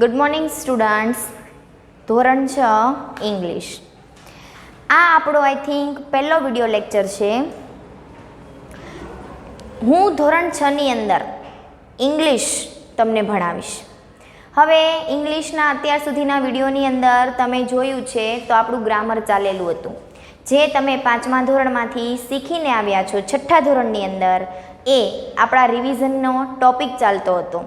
Good morning students. ધોરણ 6 English. આ આપણો આઈ થિંક પહેલો વિડીયો લેક્ચર છે. હું ધોરણ 6ની અંદર ઇંગ્લિશ તમને ભણાવીશ. હવે ઇંગ્લિશના અત્યાર સુધીના વિડીયોની અંદર તમે જોયું છે તો આપણું ગ્રામર ચાલેલું હતું, જે તમે 5મા ધોરણમાંથી શીખીને આવ્યા છો 6ઠ્ઠા ધોરણની અંદર, એ આપણા રિવિઝનનો ટોપિક ચાલતો હતો.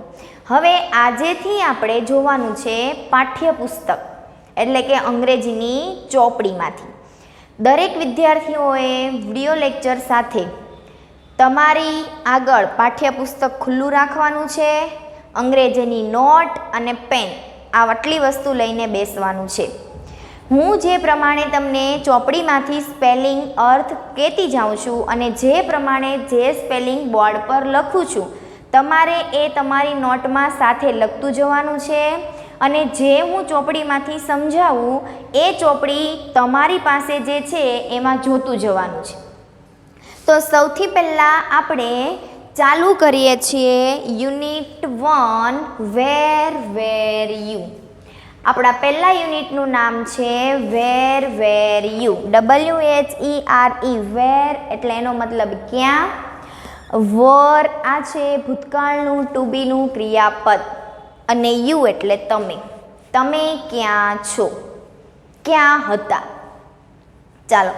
હવે આજેથી આપણે જોવાનું છે પાઠ્યપુસ્તક, એટલે કે અંગ્રેજીની ચોપડીમાંથી. દરેક વિદ્યાર્થીઓએ વિડીયો લેક્ચર સાથે તમારી આગળ પાઠ્યપુસ્તક ખુલ્લું રાખવાનું છે, અંગ્રેજીની નોટ અને પેન આટલી વસ્તુ લઈને બેસવાનું છે. હું જે પ્રમાણે તમને ચોપડીમાંથી સ્પેલિંગ અર્થ કહેતી જાઉં છું અને જે પ્રમાણે જે સ્પેલિંગ બોર્ડ પર લખું છું, તમારે એ તમારી નોટમાં સાથે લખતું જવાનું છે. અને જે હું ચોપડીમાંથી સમજાવું એ ચોપડી તમારી પાસે જે છે એમાં જોતું જવાનું છે. તો સૌથી પહેલાં આપણે ચાલુ કરીએ છીએ યુનિટ 1 વેર યુ. આપણા પહેલા યુનિટનું નામ છે વેર યુ. WHERE, વેર એટલે એનો મતલબ ક્યાં. વર આ છે ભૂતકાળનું ટુ બીનું ક્રિયાપદ, અને યુ એટલે તમે. તમે ક્યાં છો, ક્યાં હતા. ચાલો,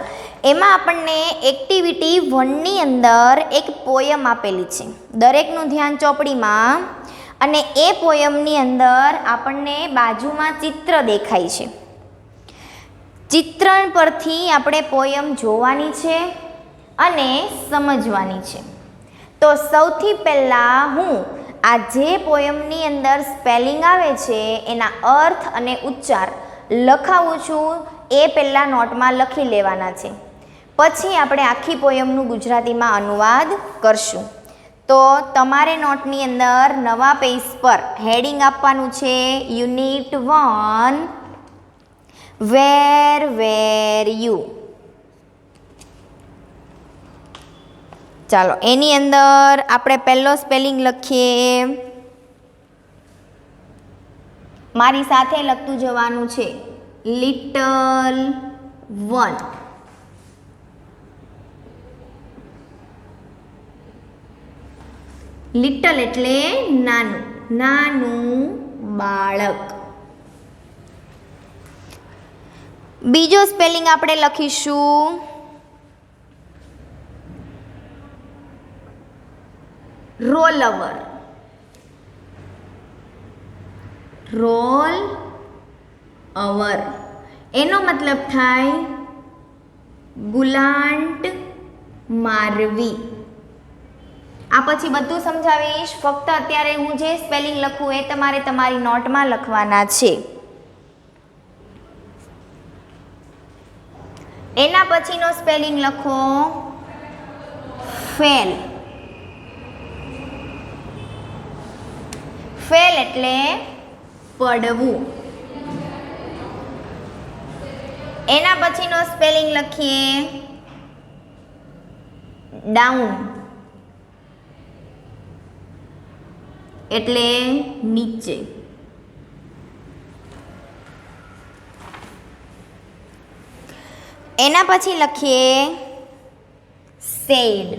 એમાં આપણને એક્ટિવિટી 1ની અંદર એક પોયમ આપેલી છે. દરેકનું ધ્યાન ચોપડીમાં. અને એ પોયમની અંદર આપણને બાજુમાં ચિત્ર દેખાય છે. ચિત્ર પરથી આપણે પોયમ જોવાની છે અને સમજવાની છે. તો સૌથી પહેલાં હું આ જે પોયમની અંદર સ્પેલિંગ આવે છે એના અર્થ અને ઉચ્ચાર લખાવું છું, એ પહેલાં નોટમાં લખી લેવાના છે. પછી આપણે આખી પોયમનું ગુજરાતીમાં અનુવાદ કરશું. તો તમારે નોટની અંદર નવા પેજ પર હેડિંગ આપવાનું છે યુનિટ 1 વેર યુ. ચાલો, એની અંદર આપણે પહેલો સ્પેલિંગ લખીએ. મારી સાથે લખતું જવાનું છે લિટલ 1. લિટલ એટલે નાનું, નાનું બાળક. બીજો સ્પેલિંગ આપણે લખીશું રોલવર. રોલ અવર એનો મતલબ થાય ગુલાંટ મારવી. આ પછી બધું સમજાવીશ, ફક્ત અત્યારે હું જે સ્પેલિંગ લખું એ તમારે તમારી નોટમાં લખવાના છે. એના પછીનો સ્પેલિંગ લખો ફેલ. ફેલ એટલે પડવું. એના પછીનો સ્પેલિંગ લખીએ ડાઉન એટલે નીચે. એના પછી લખીએ સેડ.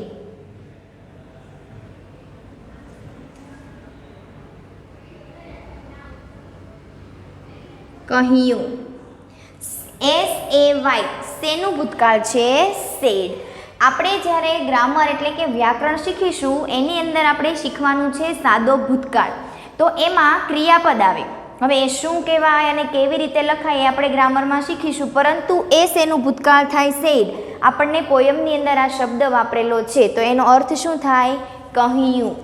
કહ્યું. SAY શેનું ભૂતકાળ છે? સેડ. આપણે જ્યારે ગ્રામર એટલે કે વ્યાકરણ શીખીશું એની અંદર આપણે શીખવાનું છે સાદો ભૂતકાળ. તો એમાં ક્રિયાપદ આવે. હવે એ શું કહેવાય અને કેવી રીતે લખાય એ આપણે ગ્રામરમાં શીખીશું, પરંતુ એ શેનું ભૂતકાળ થાય? સેડ. આપણને પોયમની અંદર આ શબ્દ વાપરેલો છે, તો એનો અર્થ શું થાય? કહ્યું.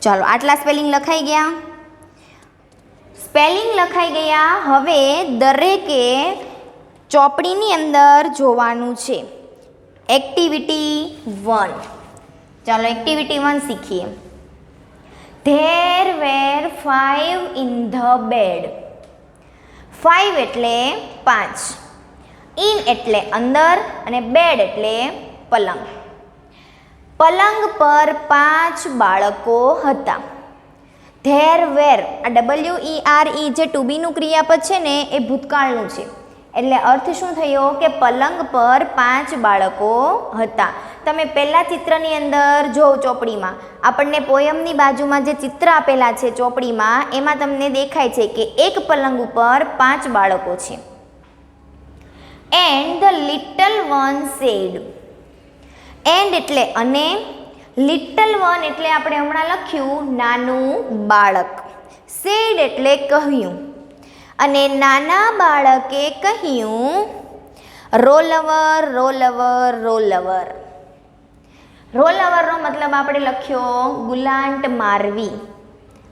ચાલો, આટલા સ્પેલિંગ લખાઈ ગયા. સ્પેલિંગ લખાઈ ગયા. હવે દરેકે ચોપડીની અંદર જોવાનું છે એક્ટિવિટી 1. ચાલો, એક્ટિવિટી 1 શીખીએ. There were 5 in the bed. 5 એટલે 5, ઇન એટલે અંદર અને બેડ એટલે પલંગ. પલંગ પર 5 બાળકો હતા. ધેર વેર, આ WERE જે ટુ બીનું ક્રિયાપદ છે ને એ ભૂતકાળનું છે. એટલે અર્થ શું થયો કે પલંગ પર 5 બાળકો હતા. તમે પહેલા ચિત્રની અંદર જો ચોપડીમાં આપણને પોયમની બાજુમાં જે ચિત્ર આપેલા છે ચોપડીમાં, એમાં તમને દેખાય છે કે એક પલંગ ઉપર 5 બાળકો છે. And the little one said. And એટલે અને, લિટલ વન એટલે આપણે હમણાં લખ્યું નાનું બાળક, સેડ એટલે કહ્યું, અને નાના બાળકે કહ્યું roll over roll over roll over. Roll ઓવરનો મતલબ આપણે લખ્યો ગુલાંટ મારવી,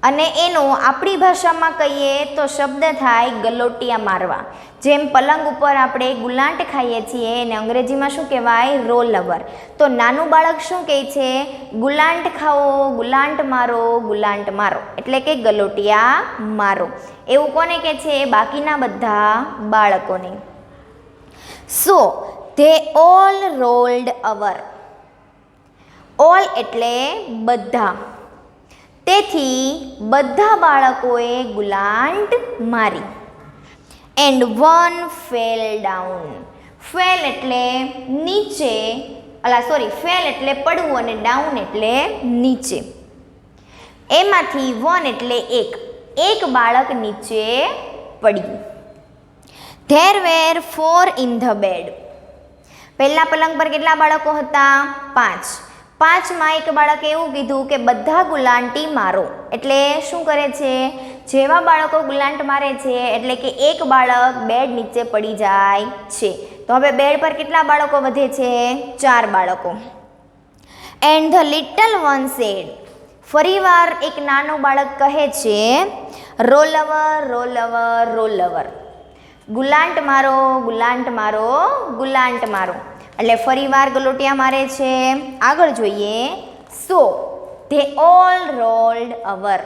અને એનો આપણી ભાષામાં કહીએ તો શબ્દ થાય ગલોટિયા મારવા. જેમ પલંગ ઉપર આપણે ગુલાંટ ખાઈએ છીએ એને અંગ્રેજીમાં શું કહેવાય? Roll over. તો નાનું બાળક શું કહે છે? ગુલાંટ ખાઓ, ગુલાંટ મારો, ગુલાંટ મારો, એટલે કે ગલોટિયા મારો. એવું કોને કહે છે? બાકીના બધા બાળકોને. સો they all rolled over. All એટલે બધા. તેથી બધા બાળકોએ ગુલાંટ મારી. And one fell down. Fail એટલે નીચે, ફેલ એટલે પડવું અને ડાઉન એટલે નીચે. એમાંથી વન એટલે એક બાળક નીચે પડ્યું. There were 4 in the bed. પહેલા પલંગ પર કેટલા બાળકો હતા? 5. 5માં એક બાળકે એવું કીધું કે બધા ગુલાંટી મારો. એટલે શું કરે છે? જેવા બાળકો ગુલાંટ મારે છે એટલે કે એક બાળક બેડ નીચે પડી જાય છે. તો હવે બેડ પર કેટલા બાળકો વધે છે? 4 બાળકો. And the little one said. ફરીવાર એક નાનું બાળક કહે છે roll over roll over roll over. ગુલાંટ મારો, ગુલાંટ મારો, ગુલાંટ મારો. એટલે ફરીવાર ગલોટિયા મારે છે. આગળ જોઈએ. So they all rolled over.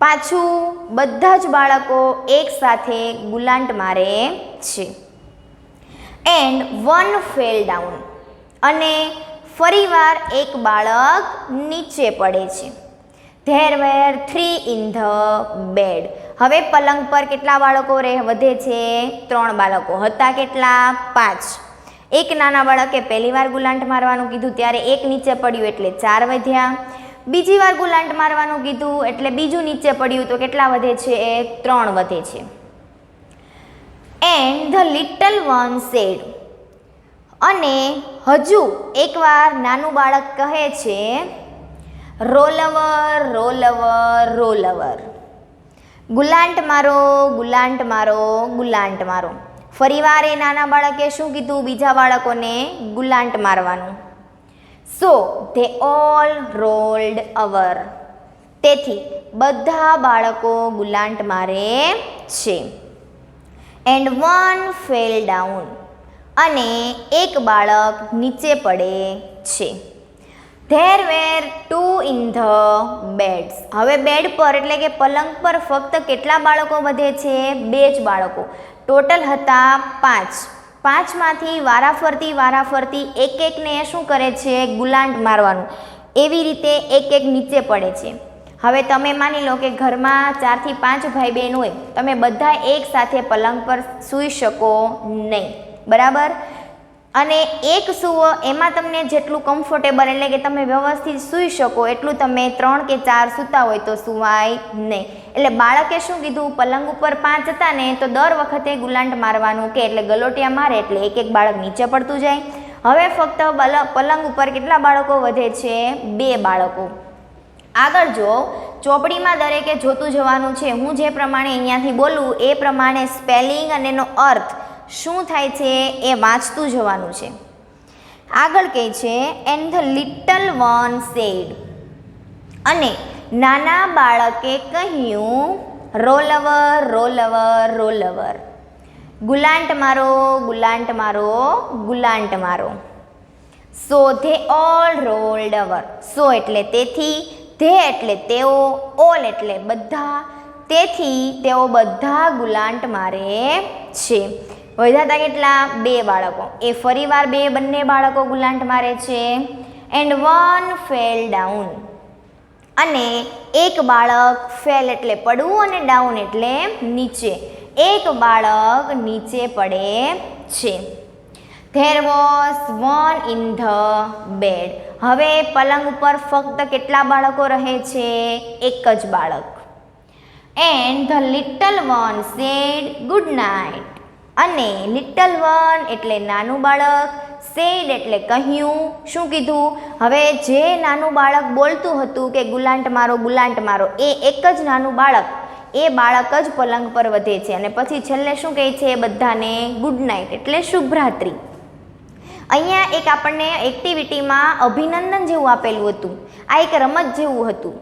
પાછું બધા જ બાળકો એક સાથે ગુલાંટ મારે છે. And one fell down. અને ફરીવાર એક બાળક નીચે પડે છે. There were 3 in the bed. હવે પલંગ પર કેટલા બાળકો વધે છે? 3 બાળકો. હતા કેટલા? 5. એક નાના બાળકે પહેલી વાર ગુલાંટ મારવાનું કીધું ત્યારે એક નીચે પડ્યું એટલે 4 વધ્યા. બીજી વાર ગુલાંટ મારવાનું કીધું એટલે બીજું નીચે પડ્યું તો કેટલા વધે છે? 3 વધે છે. And the little one said. અને હજુ એકવાર નાનું બાળક કહે છે roll over roll over roll over. ગુલાંટ મારો, ગુલાંટ મારો, ગુલાંટ મારો. ફરીવાર એ નાના બાળકે શું કીધું? બીજા બાળકોને ગુલાંટ મારવાનું. સો ધે ઓલ રોલ્ડ ઓવર. તેથી બધા બાળકો ગુલાંટ મારે છે. And one fell down. અને એક બાળક નીચે પડે છે. There wear 2 in the beds. હવે બેડ પર એટલે કે પલંગ પર ફક્ત કેટલા બાળકો વધે છે? 2 જ બાળકો. ટોટલ હતા 5. 5માંથી વારાફરતી એકને શું કરે છે? ગુલાંટ મારવાનું. એવી રીતે એક નીચે પડે છે. હવે તમે માની લો કે ઘરમાં 4 થી 5 ભાઈ બહેન હોય, તમે બધા એક સાથે પલંગ પર સૂઈ શકો નહીં, બરાબર? અને એક સૂવો એમાં તમને જેટલું કમ્ફર્ટેબલ એટલે કે તમે વ્યવસ્થિત સૂઈ શકો એટલું તમે 3 કે 4 સૂતા હોય તો સૂવાય નહીં. એટલે બાળકે શું કીધું? પલંગ ઉપર 5 હતા ને તો દર વખતે ગુલાંટ મારવાનું કે એટલે ગલોટિયા મારે એટલે એક બાળક નીચે પડતું જાય. હવે ફક્ત પલંગ ઉપર કેટલા બાળકો વધે છે? 2 બાળકો. આગળ જો ચોપડીમાં દરેકે જોતું જવાનું છે. હું જે પ્રમાણે અહીંયાથી બોલું એ પ્રમાણે સ્પેલિંગ અને એનો અર્થ શું થાય છે એ વાંચતું જવાનું છે. આગળ કહે છે and the little one said. અને નાના બાળકે કહ્યું roll over roll over roll over. ગુલાંટ મારો, ગુલાંટ મારો, ગુલાંટ મારો. So they all rolled over. So એટલે તેથી, ધે એટલે તેઓ, ઓલ એટલે બધા. તેથી તેઓ બધા ગુલાંટ મારે છે. વધ્યા હતા કેટલા? 2 બાળકો. એ ફરીવાર બંને બાળકો ગુલાંટ મારે છે. And one fell down. અને એક બાળક ફેલ એટલે પડવું અને ડાઉન એટલે નીચે. એક બાળક નીચે પડે છે. There was one in the bed. હવે પલંગ ઉપર ફક્ત કેટલા બાળકો રહે છે? એક જ બાળક. And the little one said good night. અને લિટલ વન એટલે નાનું બાળક, સેડ એટલે કહ્યું. શું કીધું? હવે જે નાનું બાળક બોલતું હતું કે ગુલાંટ મારો, એ એક જ નાનું બાળક, એ બાળક જ પલંગ પર વધે છે અને પછી છેલ્લે શું કહે છે? બધાને ગુડ નાઇટ એટલે શુભરાત્રિ. અહીંયા એક આપણને એક્ટિવિટીમાં અભિનંદન જેવું આપેલું હતું. આ એક રમત જેવું હતું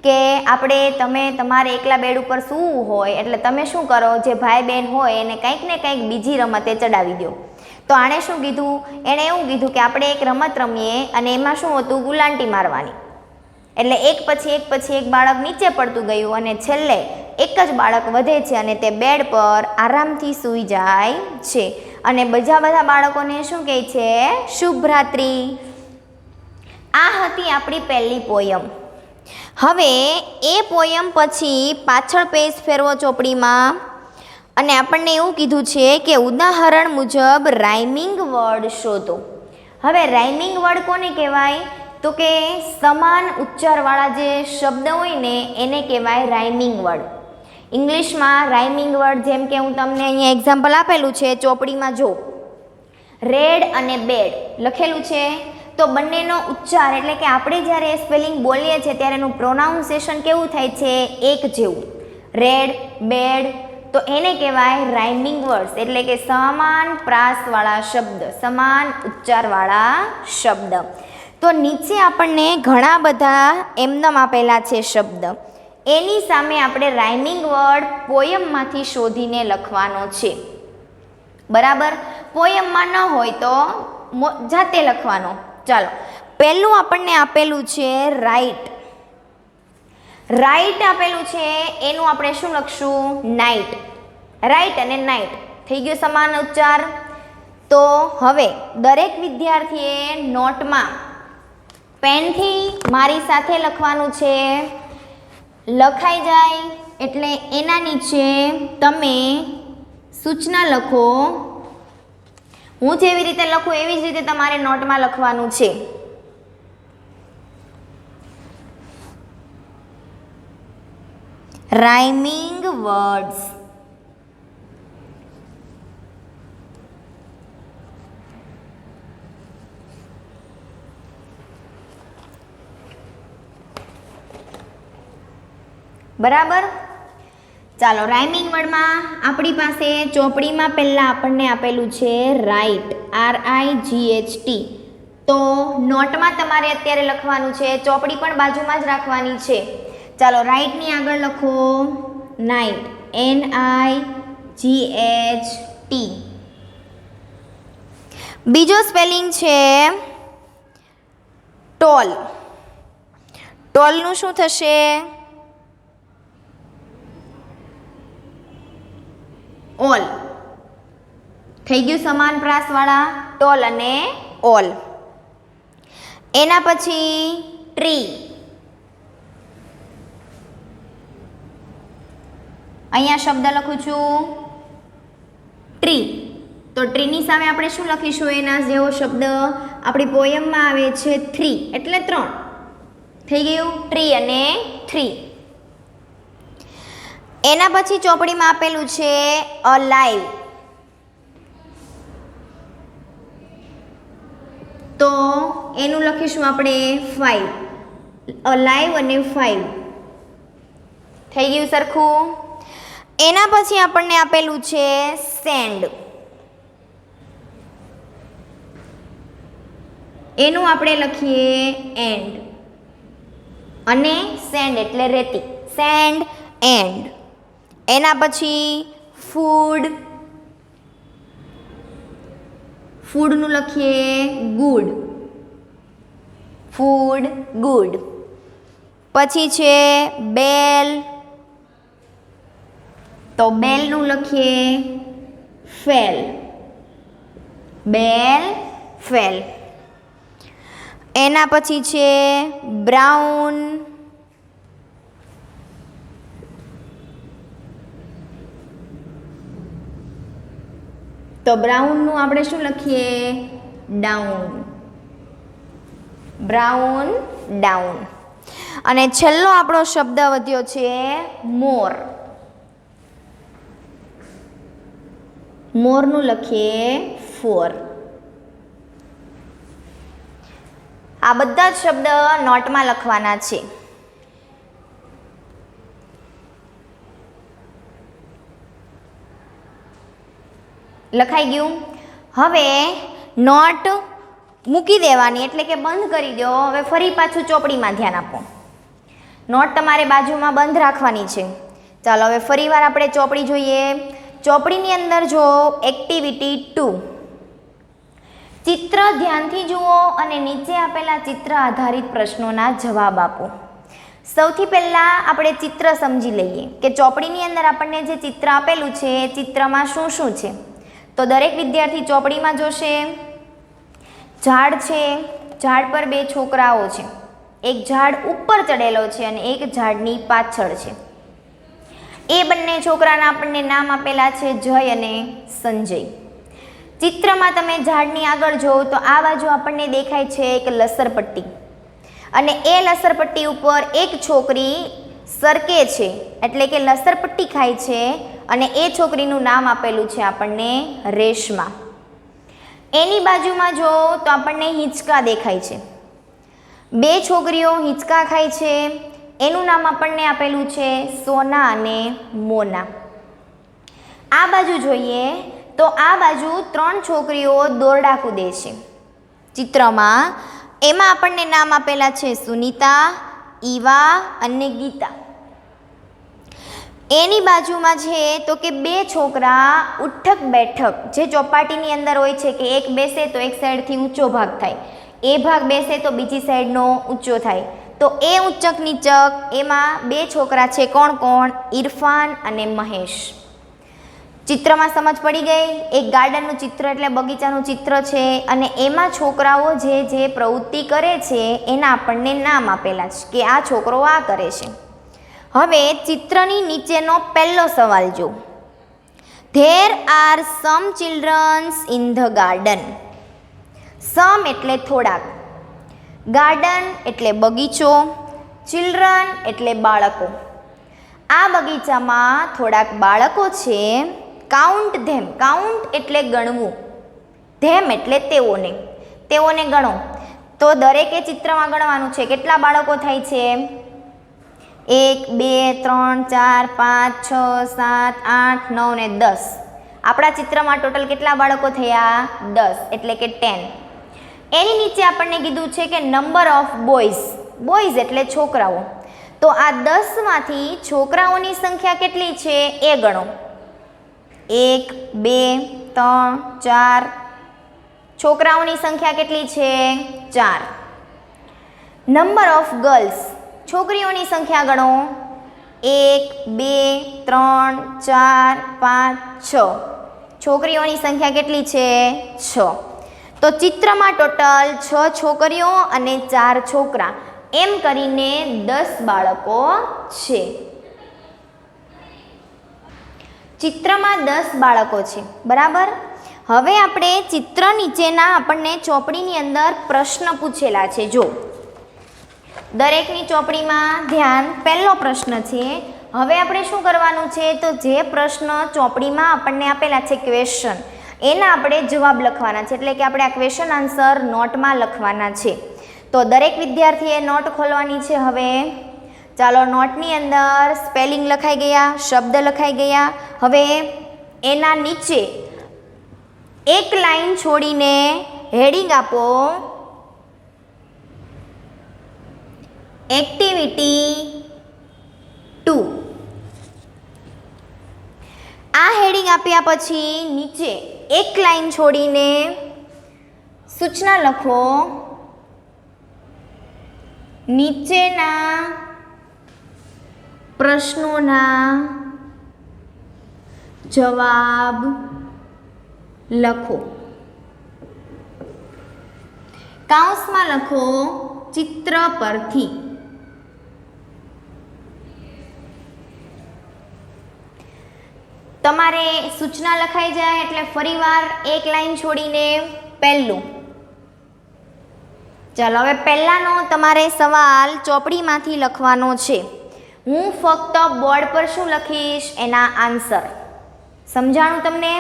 કે તમે તમારે એકલા બેડ ઉપર સૂવું હોય એટલે તમે શું કરો? જે ભાઈ બહેન હોય એને કંઈક ને કંઈક બીજી રમતે ચડાવી દો. તો આણે શું કીધું? એણે એવું કીધું કે આપણે એક રમત રમીએ અને એમાં શું હતું? ગુલાંટી મારવાની. એટલે એક પછી એક બાળક નીચે પડતું ગયું અને છેલ્લે એક જ બાળક વધે છે અને તે બેડ પર આરામથી સૂઈ જાય છે અને બધા બાળકોને શું કહે છે? શુભરાત્રિ. આ હતી આપણી પહેલી પોયમ. હવે એ પોયમ પછી પાછળ પેજ ફેરવો ચોપડીમાં અને આપણને એવું કીધું છે કે ઉદાહરણ મુજબ રાઇમિંગ વર્ડ શોધો. હવે રાઇમિંગ વર્ડ કોને કહેવાય? તો કે સમાન ઉચ્ચારવાળા જે શબ્દ હોય ને એને કહેવાય રાઇમિંગ વર્ડ. ઇંગ્લિશમાં રાઇમિંગ વર્ડ જેમ કે હું તમને અહીંયા એક્ઝામ્પલ આપેલું છે ચોપડીમાં જો. રેડ અને બેડ લખેલું છે તો બંનેનો ઉચ્ચાર એટલે કે આપણે જ્યારે સ્પેલિંગ બોલીએ છીએ ત્યારે એનું પ્રોનાઉન્સિએશન કેવું થાય છે? એક જેવું. રેડ, બેડ, તો એને કહેવાય રાઇમિંગ વર્ડ્સ એટલે કે સમાન પ્રાસવાળા શબ્દ, સમાન ઉચ્ચારવાળા શબ્દ. તો નીચે આપણને ઘણા બધા એમનેમ આપેલા છે શબ્દ. એની સામે આપણે રાઇમિંગ વર્ડ પોયમમાંથી શોધીને લખવાનો છે. બરાબર? પોયમમાં ન હોય તો જાતે લખવાનો. ચાલો, પહેલું આપણને આપેલું છે રાઇટ. રાઇટ આપેલું છે એનું આપણે શું લખશું? નાઇટ. રાઇટ અને નાઇટ થઈ ગયું સમાન ઉચ્ચાર. તો હવે દરેક વિદ્યાર્થીએ નોટમાં પેનથી મારી સાથે લખવાનું છે. લખાઈ જાય એટલે એના નીચે તમે સૂચના લખો. હું જેવી રીતે લખું એવી જ રીતે તમારે નોટમાં લખવાનું છે. Rhyming words. બરાબર? ચાલો, રાઇમિંગ વર્ડમાં આપણી પાસે ચોપડીમાં પહેલાં આપણને આપેલું છે રાઇટ, RIGHT. તો નોટમાં તમારે અત્યારે લખવાનું છે. ચોપડી પણ બાજુમાં જ રાખવાની છે. ચાલો, રાઇટની આગળ લખો નાઇટ, NIGHT. બીજો સ્પેલિંગ છે ટોલ. ટોલનું શું થશે? ઓલ. થઈ ગયું સમાન પ્રાસવાળા ટોલ અને ઓલ. એના પછી ટ્રી. અહીંયા શબ્દ લખું છું ટ્રી. તો ટ્રીની સામે આપણે શું લખીશું? એના જેવો શબ્દ આપણી પોયમમાં આવે છે 3 એટલે 3. થઈ ગયું ટ્રી અને 3. એના પછી ચોપડીમાં આપેલું છે અલાઇવ. તો એનું લખીશું આપણે 5. અલાઇવ અને 5. થઈ ગયું સરખું. એના પછી આપણને આપેલું છે સેન્ડ. એનું આપણે લખીએ એન્ડ. અને સેન્ડ એટલે રેતી. Send, and. એના પછી ફૂડ. ફૂડનું લખીએ ગુડ. Food, good. પછી છે બેલ. તો બેલનું લખીએ ફેલ. બેલ, ફેલ. એના પછી છે બ્રાઉન, તો બ્રાઉનનું આપણે શું લખીએ? ડાઉન. Brown, down. અને છેલ્લો આપણો શબ્દ વધ્યો છે મોર. મોરનું લખીએ ફોર. આ બધા જ શબ્દ નોટમાં લખવાના છે. લખાઈ ગયું? હવે નોટ મૂકી દેવાની, એટલે કે બંધ કરી દો. હવે ફરી પાછું ચોપડીમાં ધ્યાન આપો. નોટ તમારે બાજુમાં બંધ રાખવાની છે. ચાલો હવે ફરીવાર આપણે ચોપડી જોઈએ. ચોપડીની અંદર જો એક્ટિવિટી 2, ચિત્ર ધ્યાનથી જુઓ અને નીચે આપેલા ચિત્ર આધારિત પ્રશ્નોના જવાબ આપો. સૌથી પહેલાં આપણે ચિત્ર સમજી લઈએ કે ચોપડીની અંદર આપણને જે ચિત્ર આપેલું છે એ ચિત્રમાં શું શું છે. તો દરેક વિદ્યાર્થી ચોપડીમાં જોશે. ઝાડ છે, ઝાડ પર બે છોકરાઓ છે. એક ઝાડ ઉપર ચડેલો છે અને એક ઝાડની પાછળ છે. એ બંને છોકરાના આપણને નામ આપેલા છે જય અને સંજય. ચિત્રમાં તમે ઝાડની આગળ જોવો તો આ બાજુ આપણને દેખાય છે એક લસરપટ્ટી, અને એ લસરપટ્ટી ઉપર એક છોકરી સરકે છે, એટલે કે લસરપટ્ટી ખાય છે, અને એ છોકરીનું નામ આપેલું છે આપણને રેશમા. એની બાજુમાં જો તો આપણને હિંચકા દેખાય છે. બે છોકરીઓ હિંચકા ખાય છે, એનું નામ આપણને આપેલું છે સોના અને મોના. આ બાજુ જોઈએ તો આ બાજુ 3 છોકરીઓ દોરડા કૂદે છે ચિત્રમાં. એમાં આપણને નામ આપેલા છે સુનીતા, ઈવા અને ગીતા. એની બાજુમાં છે તો કે બે છોકરા ઉઠક બેઠક, જે ચોપાટીની અંદર હોય છે કે એક બેસે તો એક સાઈડથી ઊંચો ભાગ થાય, એ ભાગ બેસે તો બીજી સાઈડનો ઊંચો થાય. તો એ ઊંચક નીચક એમાં બે છોકરા છે. કોણ કોણ? ઇરફાન અને મહેશ. ચિત્રમાં સમજ પડી ગઈ? એક ગાર્ડનનું ચિત્ર એટલે બગીચાનું ચિત્ર છે, અને એમાં છોકરાઓ જે પ્રવૃત્તિ કરે છે એના આપણને નામ આપેલા છે કે આ છોકરો આ કરે છે. હવે ચિત્રની નીચેનો પહેલો સવાલ જો. There are some childrens in the garden. Some એટલે થોડાક, ગાર્ડન એટલે બગીચો, ચિલ્ડ્રન એટલે બાળકો. આ બગીચામાં થોડાક બાળકો છે. કાઉન્ટ ધેમ. કાઉન્ટ એટલે ગણવું, ધેમ એટલે તેઓને. તેઓને ગણો. તો દરેકે ચિત્રમાં ગણવાનું છે. કેટલા બાળકો થાય છે? 1 2 3 4 5 6 7 8 9 ને 10. આપણા ચિત્રમાં ટોટલ કેટલા બાળકો થયા? 10, એટલે કે 10. એની નીચે આપણને કીધું છે કે નંબર ઓફ બોયઝ. બોયઝ એટલે છોકરાઓ. તો આ 10માંથી છોકરાઓની સંખ્યા કેટલી છે એ ગણો. 1 2 3 4. છોકરાઓની સંખ્યા કેટલી છે? 4. Number of girls. છોકરીઓની સંખ્યા ગણો. 1 2 3 4 5 6. છોકરીઓની સંખ્યા કેટલી છે? 6. તો ચિત્રમાં ટોટલ 6 છોકરીઓ અને 4 છોકરા, એમ કરીને 10 બાળકો છે. ચિત્રમાં 10 બાળકો છે, બરાબર. હવે આપણે ચિત્ર નીચેના આપણને ચોપડીની અંદર પ્રશ્ન પૂછેલા છે. જો દરેકની ચોપડીમાં ધ્યાન. પહેલો પ્રશ્ન છે. હવે આપણે શું કરવાનું છે તો જે પ્રશ્ન ચોપડીમાં આપણને આપેલા છે ક્વેશ્ચન, એના આપણે જવાબ લખવાના છે. એટલે કે આપણે આ ક્વેશ્ચન આન્સર નોટમાં લખવાના છે. તો દરેક વિદ્યાર્થીએ નોટ ખોલવાની છે. હવે ચાલો, નોટની અંદર સ્પેલિંગ લખાઈ ગયા, શબ્દ લખાઈ ગયા. હવે એના નીચે એક લાઈન છોડીને હેડિંગ આપો, એક્ટિવિટી 2. આ હેડિંગ આપ્યા પછી નીચે એક લાઈન છોડીને સૂચના લખો, નીચેના પ્રશ્નોના જવાબ લખો. કાઉન્સમાં લખો ચિત્ર પરથી. તમારે સૂચના લખાઈ જાય એટલે ફરીવાર એક લાઈન છોડીને પહેલું. ચાલો હવે પહેલાનો તમારે સવાલ ચોપડીમાંથી લખવાનો છે. હું ફક્ત બોર્ડ પર શું લખીશ એના આન્સર. સમજાણું તમને?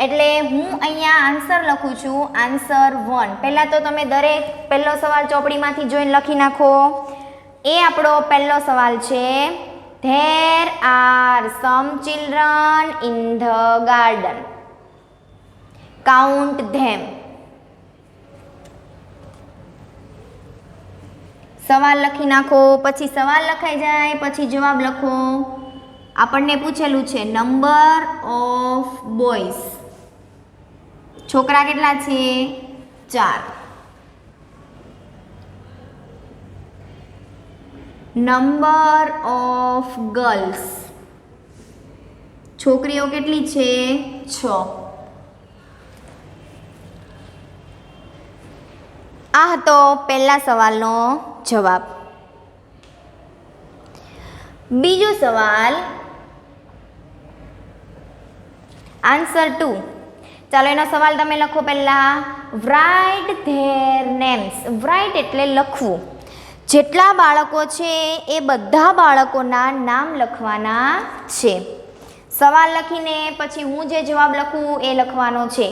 એટલે હું અહીંયા આન્સર લખું છું, આન્સર 1. પહેલાં તો તમે દરેક પહેલો સવાલ ચોપડીમાંથી જોઈને લખી નાખો. એ આપણો પહેલો સવાલ છે. There are some children in the garden. Count them. સવાલ લખી નાખો. પછી સવાલ લખાઈ જાય પછી જવાબ લખો. આપણને પૂછેલું છે નંબર ઓફ બોયઝ. છોકરા કેટલા છે? 4. Number of girls. છોકરીઓ કેટલી છે? 6. આ હતો પહેલા સવાલનો જવાબ. બીજો સવાલ આન્સર 2. ચાલો એનો સવાલ તમે લખો. પહેલા રાઇટ ધેર નેમ્સ. રાઇટ એટલે લખવું. જેટલા બાળકો છે એ બધા બાળકોના નામ લખવાના છે. સવાલ લખીને પછી હું જે જવાબ લખું એ લખવાનો છે.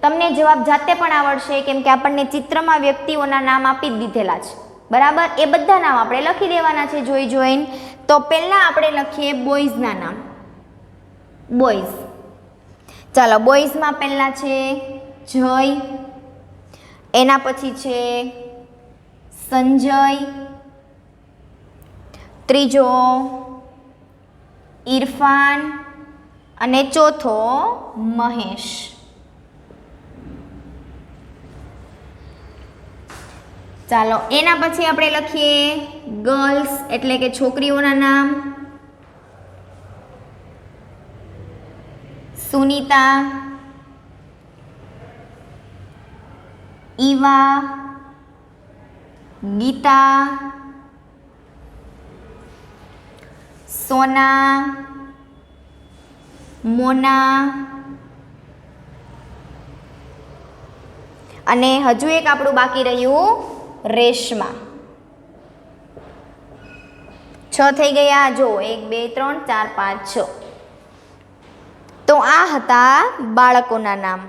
તમને જવાબ જાતે પણ આવડશે કેમ કે આપણને ચિત્રમાં વ્યક્તિઓના નામ આપી જ દીધેલા છે. બરાબર? એ બધા નામ આપણે લખી દેવાના છે જોઈને. તો પહેલાં આપણે લખીએ બોયઝના નામ. બોયઝ. ચાલો બોયઝમાં પહેલાં છે જય, એના પછી છે સંજય, ત્રીજો ઇરફાન અને ચોથો મહેશ. ચાલો એના પછી આપણે લખીએ ગર્લ્સ એટલે કે છોકરીઓના નામ. સુનીતા, ઈવા, ગીતા, સોના, મોના અને હજુ એક આપણું બાકી રહ્યું રેશમા. 6 થઈ ગયા. જો 1 2 3 4 5 6. તો આ હતા બાળકોના નામ.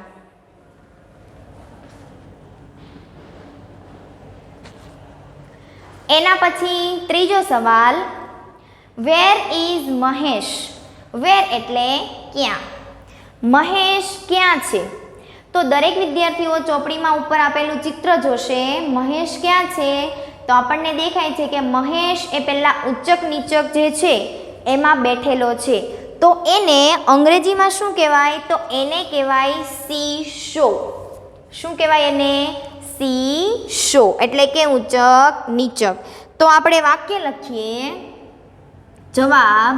એના પછી ત્રીજો સવાલ વેર ઇઝ મહેશ. વેર એટલે ક્યાં. મહેશ ક્યાં છે? તો દરેક વિદ્યાર્થીઓ ચોપડીમાં ઉપર આપેલું ચિત્ર જોશે. મહેશ ક્યાં છે? તો આપણને દેખાય છે કે મહેશ એ પહેલાં ઉચ્ચક નીચક જે છે એમાં બેઠેલો છે. તો એને અંગ્રેજીમાં શું કહેવાય? તો એને કહેવાય સી શો. શું કહેવાય એને? સી શો એટલે કે ઉચ્ચક નીચક. તો આપણે વાક્ય લખીએ. જવાબ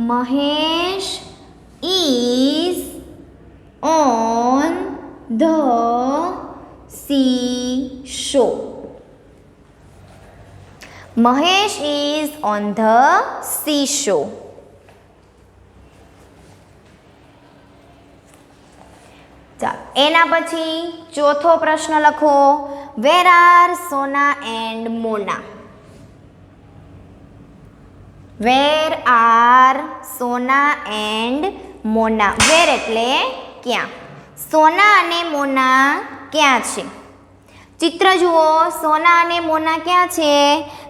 Mahesh is on the sea shore. Mahesh is on the sea shore. ચાલો એના પછી ચોથો પ્રશ્ન લખો. Where are Sona and Mona. Where are Sona and Mona. Where એટલે ક્યાં. સોના અને મોના ક્યાં છે? ચિત્ર જુઓ. સોના અને મોના ક્યાં છે?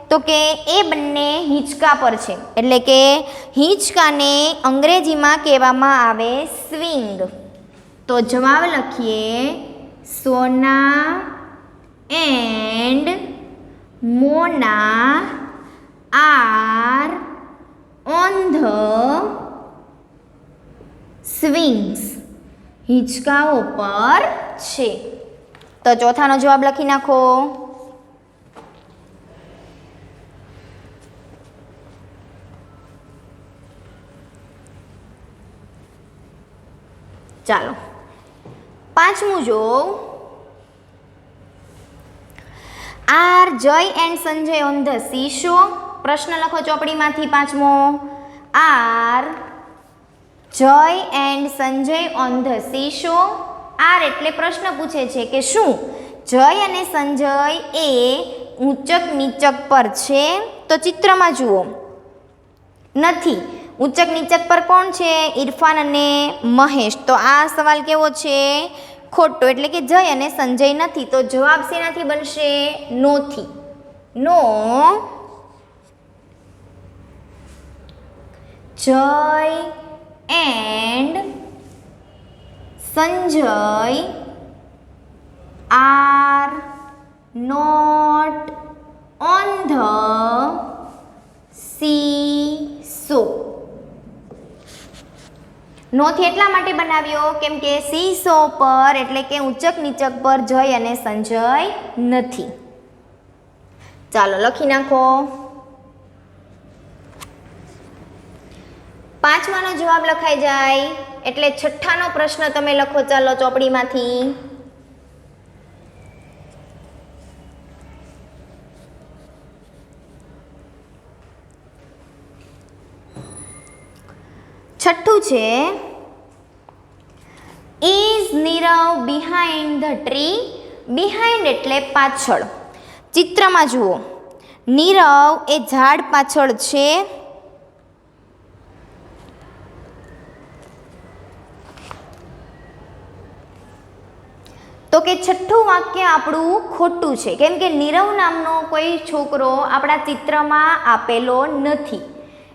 તો કે એ બંને હિંચકા પર છે. એટલે કે હિંચકાને અંગ્રેજીમાં કહેવામાં આવે સ્વિંગ. તો જવાબ લખીએ Sona and Mona are on the swings. હિંચકાઓ પર છે. તો ચોથાનો જવાબ લખી નાખો. ચાલો પાંચમું જો are Jay and Sanjay on the sea shore? પ્રશ્ન લખો ચોપડીમાંથી પાંચમો. Are Jay and Sanjay on the sea shore? Are એટલે પ્રશ્ન પૂછે છે કે શું જય અને સંજય એ ઊંચક નીચક પર છે? તો ચિત્રમાં જુઓ, નથી. ઊંચક નીચક પર કોણ છે? ઇરફાન અને મહેશ. તો આ સવાલ કેવો છે? ખોટો. એટલે કે જય અને સંજય નથી. તો જવાબ શેનાથી બનશે? નોથી. No Jay and Sanjay are not on the sea shore. નોથી એટલા માટે બનાવ્યો કેમ કે સી શો પર એટલે કે ઊંચક નીચક પર જય અને સંજય નથી. ચાલો લખી નાખો. પાંચમાનો જવાબ લખાઈ જાય એટલે છઠ્ઠાનો પ્રશ્ન તમે લખો. ચાલો ચોપડીમાંથી. છઠ્ઠું છે is Nirav behind the tree? Behind એટલે પાછળ. ચિત્રમાં જુઓ, નીરવ એ ઝાડ પાછળ છે. તો કે છઠ્ઠું વાક્ય આપણું ખોટું છે કેમ કે નીરવ નામનો કોઈ છોકરો આપણા ચિત્રમાં આપેલો નથી.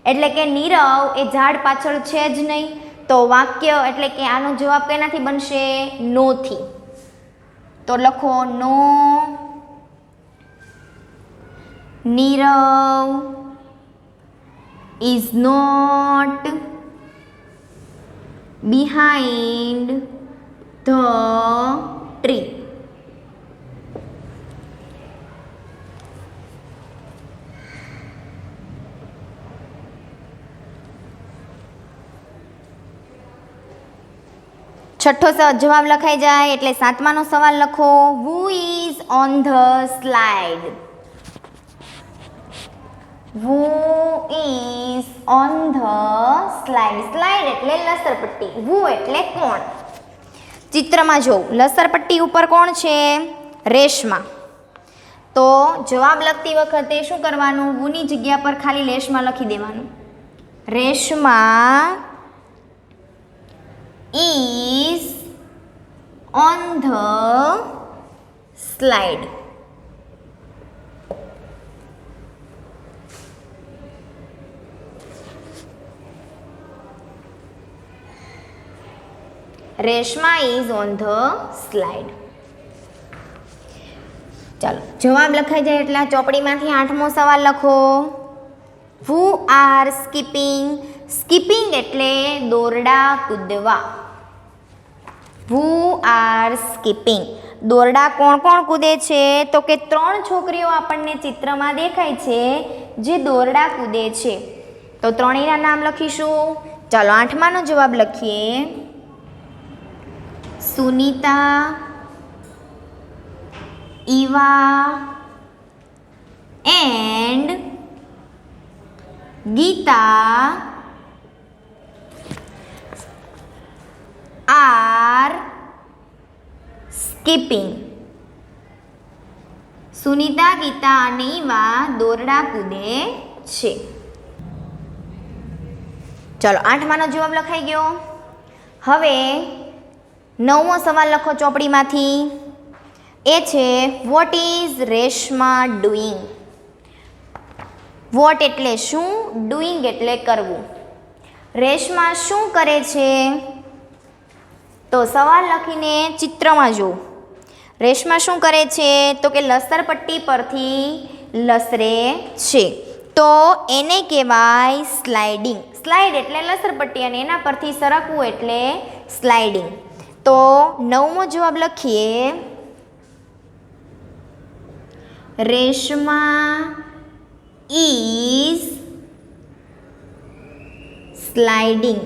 એટલે કે નીરવ એ ઝાડ પાછળ છે જ નહીં. તો વાક્ય એટલે કે આનો જવાબ કેનાથી બનશે? નોથી. તો લખો no Nirav is not behind the tree. છઠ્ઠો જવાબ લખાઈ જાય એટલે સાતમાનો સવાલ લખો. Who is on the slide? Who is on the slide? Slide એટલે લસરપટ્ટી. હુ એટલે કોણ? ચિત્રમાં જો લસરપટ્ટી ઉપર કોણ છે? રેશમા. તો જવાબ લખતી વખતે શું કરવાનું? હુની જગ્યા પર ખાલી રેશમા લખી દેવાનું. Reshma is on the slide. Reshma is on the slide. ચાલો જવાબ લખાઈ જાય એટલે ચોપડીમાંથી આઠમો સવાલ લખો. Who are skipping? સ્કીપિંગ એટલે દોરડા કૂદવા. Who are skipping? દોરડા કોણ કોણ કૂદે છે? તો કે ત્રણ છોકરીઓ આપણને ચિત્રમાં દેખાય છે જે દોરડા કૂદે છે. તો ત્રણેયના નામ લખીશું. ચાલો આઠમાનો જવાબ લખીએ. Sunita, Eva and Gita are skipping. Sunita, Gita અને ઈવા દોરડા કૂદે છે. ચલો આઠમાનો જવાબ લખાઈ ગયો. હવે નવમો સવાલ લખો ચોપડીમાંથી. એ છે what is Reshma doing? What એટલે શું? ડુઈંગ એટલે કરવું. રેશમા શું કરે છે? તો સવાલ લખીને ચિત્રમાં જો. રેશમા શું કરે છે? તો કે લસરપટ્ટી પરથી લસરે છે. તો એને કહેવાય સ્લાઇડિંગ. સ્લાઇડ એટલે લસરપટ્ટી અને એના પરથી સરકવું એટલે સ્લાઇડિંગ. તો નવમો જવાબ લખીએ. Reshma is sliding.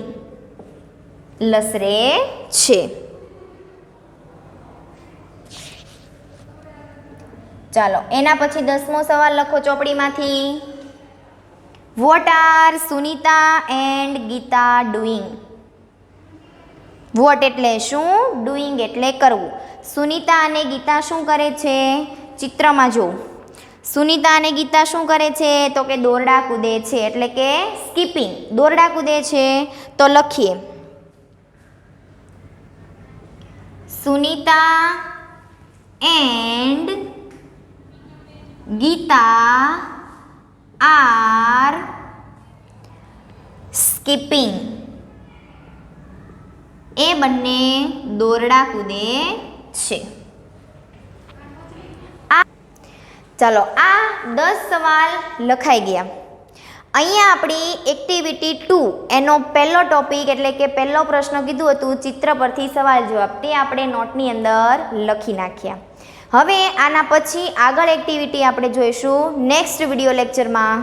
લસરે છે. ચાલો એના પછી 10મો સવાલ લખો ચોપડીમાંથી. What are Sunita and Gita doing? What એટલે શું, ડુઈંગ એટલે કરવું. સુનિતા અને ગીતા શું કરે છે? ચિત્રમાં જો. સુનિતા અને ગીતા શું કરે છે? તો કે દોરડા કૂદે છે, એટલે કે સ્કીપિંગ. દોરડા કૂદે છે તો લખીએ Sunita and Gita are skipping. એ બંને દોરડા કૂદે છે. ચાલો આ 10 સવાલ લખાઈ ગયા. અહીંયા આપણી એક્ટિવિટી 2 એનો પહેલો ટોપિક એટલે કે પહેલો પ્રશ્ન કીધું હતું ચિત્ર પરથી સવાલ જવાબ, તે આપણે નોટની અંદર લખી નાખ્યા. હવે આના પછી આગળ એક્ટિવિટી આપણે જોઈશું નેક્સ્ટ વિડીયો લેક્ચરમાં.